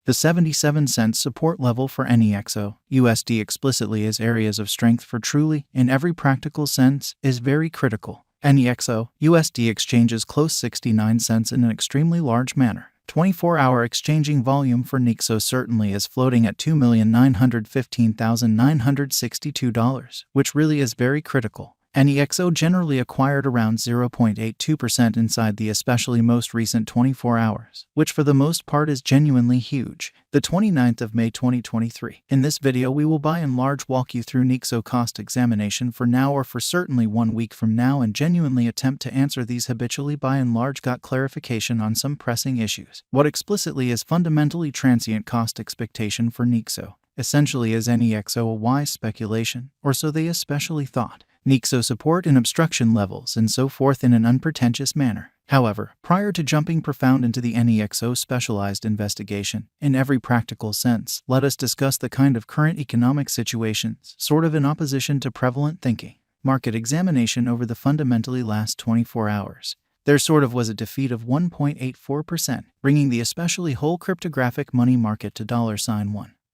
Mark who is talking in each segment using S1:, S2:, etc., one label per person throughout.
S1: The 77-cent support level for Nexo USD explicitly as areas of strength for truly, in every practical sense, is very critical. Nexo USD exchanges close 69 cents in an extremely large manner. 24-hour exchanging volume for Nexo certainly is floating at $2,915,962, which really is very critical. Nexo generally acquired around 0.82% inside the especially most recent 24 hours, which for the most part is genuinely huge. The 29th of May 2023. In this video we will by and large walk you through Nexo cost examination for now or for certainly 1 week from now and genuinely attempt to answer these habitually by and large got clarification on some pressing issues. What explicitly is fundamentally transient cost expectation for Nexo? Essentially is Nexo a wise speculation, or so they especially thought. Nexo support and obstruction levels and so forth in an unpretentious manner. However, prior to jumping profound into the Nexo specialized investigation, in every practical sense, let us discuss the kind of current economic situations, sort of in opposition to prevalent thinking. Market examination over the fundamentally last 24 hours. There sort of was a defeat of 1.84%, bringing the especially whole cryptographic money market to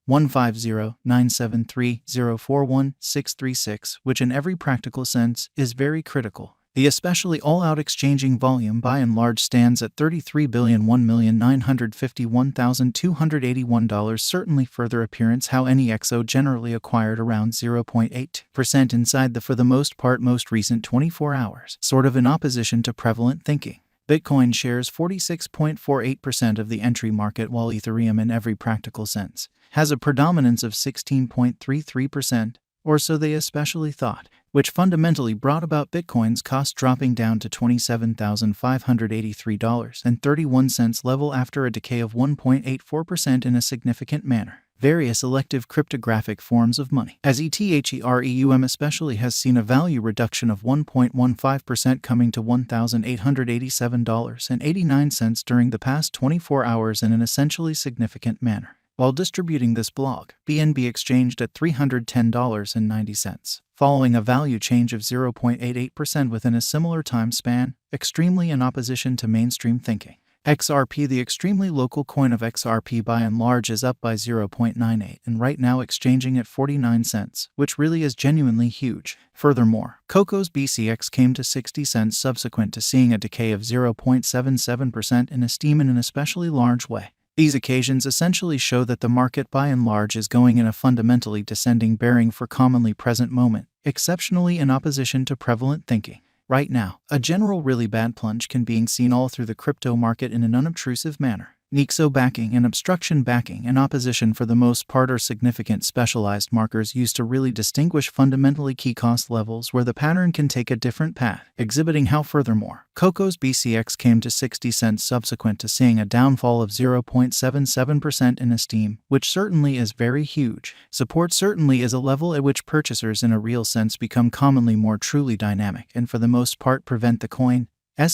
S1: $150,973,041,636, which in every practical sense is very critical. The especially all-out exchanging volume by and large stands at $33,001,951,281, certainly further appearance how Nexo generally acquired around 0.8% inside the for the most part most recent 24 hours, sort of in opposition to prevalent thinking. Bitcoin shares 46.48% of the entry market while Ethereum in every practical sense has a predominance of 16.33%, or so they especially thought, which fundamentally brought about Bitcoin's cost dropping down to $27,583.31 level after a decay of 1.84% in a significant manner. Various elective cryptographic forms of money, as Ethereum especially has seen a value reduction of 1.15% coming to $1,887.89 during the past 24 hours in an essentially significant manner. While distributing this blog, BNB exchanged at $310.90, following a value change of 0.88% within a similar time span, extremely in opposition to mainstream thinking. XRP, the extremely local coin of XRP by and large, is up by 0.98 and right now exchanging at 49 cents, which really is genuinely huge. Furthermore, Coco's BCX came to 60 cents subsequent to seeing a decay of 0.77% in esteem in an especially large way. These occasions essentially show that the market by and large is going in a fundamentally descending bearing for commonly present moment, exceptionally in opposition to prevalent thinking. Right now, a general really bad plunge can be seen all through the crypto market in an unobtrusive manner. Nexo backing and obstruction backing and opposition for the most part are significant specialized markers used to really distinguish fundamentally key cost levels where the pattern can take a different path, exhibiting how furthermore, Coco's BCX came to 60 cents subsequent to seeing a downfall of 0.77% in esteem, which certainly is very huge. Support certainly is a level at which purchasers in a real sense become commonly more truly dynamic and for the most part prevent the coin's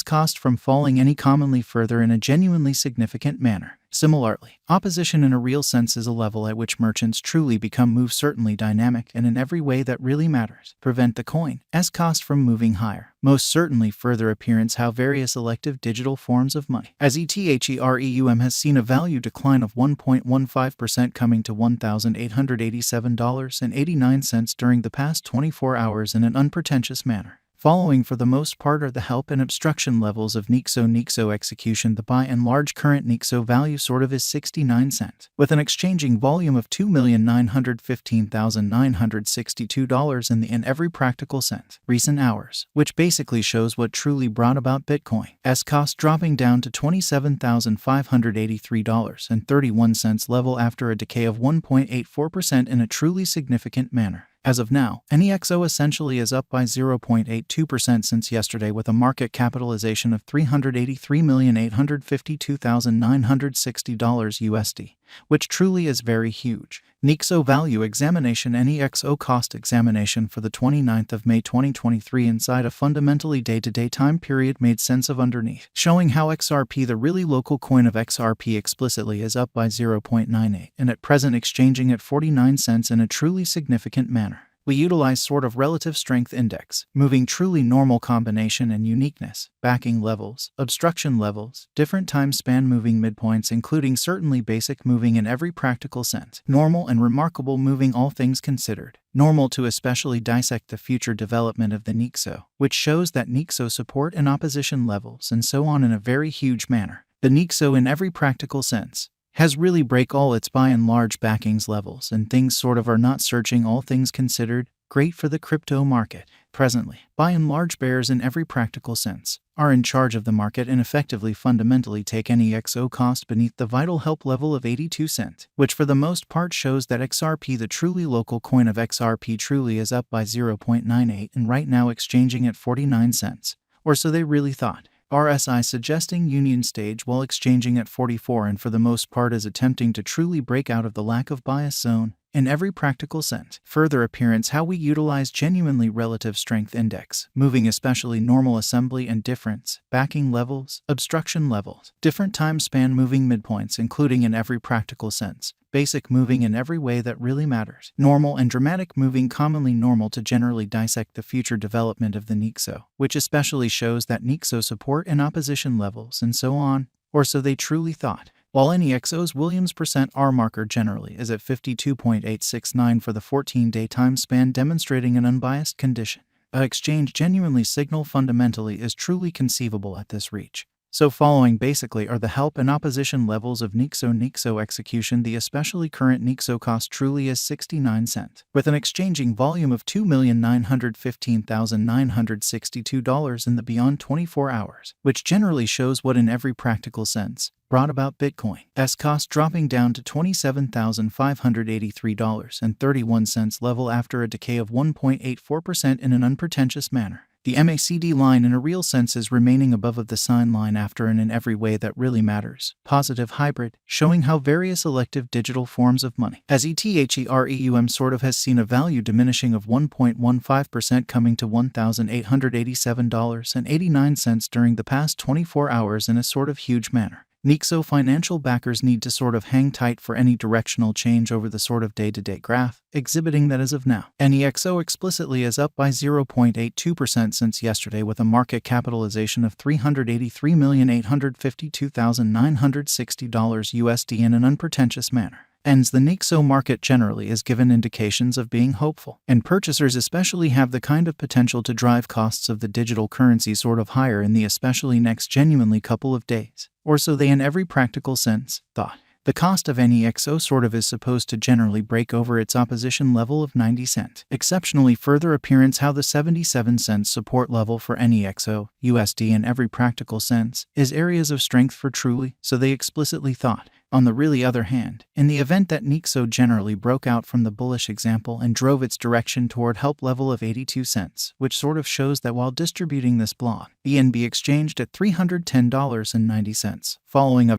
S1: cost from falling any commonly further in a genuinely significant manner. Similarly, opposition in a real sense is a level at which merchants truly become move certainly dynamic and in every way that really matters, prevent the coin's cost from moving higher. Most certainly further appearance how various elective digital forms of money, as Ethereum has seen a value decline of 1.15% coming to $1,887.89 during the past 24 hours in an unpretentious manner. Following for the most part are the help and obstruction levels of Nexo execution. The by and large current Nexo value sort of is 69 cents, with an exchanging volume of $2,915,962 in every practical sense recent hours, which basically shows what truly brought about Bitcoin's cost dropping down to $27,583.31 level after a decay of 1.84% in a truly significant manner. As of now, Nexo essentially is up by 0.82% since yesterday with a market capitalization of $383,852,960 USD, which truly is very huge. Nexo value examination. Nexo cost examination for the 29th of May 2023 inside a fundamentally day-to-day time period made sense of underneath, showing how XRP, the really local coin of XRP, explicitly is up by 0.98 and at present exchanging at 49 cents in a truly significant manner. We utilize sort of relative strength index, moving truly normal combination and uniqueness, backing levels, obstruction levels, different time span moving midpoints including certainly basic moving in every practical sense, normal and remarkable moving all things considered. Normal to especially dissect the future development of the Nexo, which shows that Nexo support and opposition levels and so on in a very huge manner. The Nexo in every practical sense has really break all its by and large backings levels and things sort of are not searching all things considered, great for the crypto market. Presently, by and large bears in every practical sense are in charge of the market and effectively fundamentally take any XO cost beneath the vital help level of 82 cents, which for the most part shows that XRP, the truly local coin of XRP, truly is up by 0.98 and right now exchanging at 49 cents, or so they really thought. RSI suggesting union stage while exchanging at 44 and for the most part is attempting to truly break out of the lack of bias zone in every practical sense. Further appearance how we utilize genuinely relative strength index, moving especially normal assembly and difference, backing levels, obstruction levels, different time span moving midpoints including in every practical sense, basic moving in every way that really matters, normal and dramatic moving commonly normal to generally dissect the future development of the Nexo, which especially shows that Nexo support and opposition levels and so on, or so they truly thought. While any XO's Williams %R marker generally is at 52.869 for the 14-day time span demonstrating an unbiased condition, a exchange genuinely signal fundamentally is truly conceivable at this reach. So following basically are the help and opposition levels of Nexo execution. The especially current Nexo cost truly is 69 cents, with an exchanging volume of $2,915,962 in the beyond 24 hours, which generally shows what in every practical sense brought about Bitcoin's cost dropping down to $27,583.31 level after a decay of 1.84% in an unpretentious manner. The MACD line in a real sense is remaining above of the sign line after and in every way that really matters. Positive hybrid, showing how various elective digital forms of money, as ETHEREUM sort of has seen a value diminishing of 1.15% coming to $1,887.89 during the past 24 hours in a sort of huge manner. Nexo financial backers need to sort of hang tight for any directional change over the sort of day-to-day graph, exhibiting that as of now. NEXO explicitly is up by 0.82% since yesterday with a market capitalization of $383,852,960 USD in an unpretentious manner. Ends the Nexo market generally is given indications of being hopeful, and purchasers especially have the kind of potential to drive costs of the digital currency sort of higher in the especially next genuinely couple of days, or so they in every practical sense thought. The cost of NEXO sort of is supposed to generally break over its opposition level of 90 cents. Exceptionally further appearance how the 77 cents support level for NEXO, USD in every practical sense, is areas of strength for truly, so they explicitly thought. On the really other hand, in the event that Nexo generally broke out from the bullish example and drove its direction toward help level of 82 cents, which sort of shows that while distributing this blog, BNB exchanged at $310.90, following a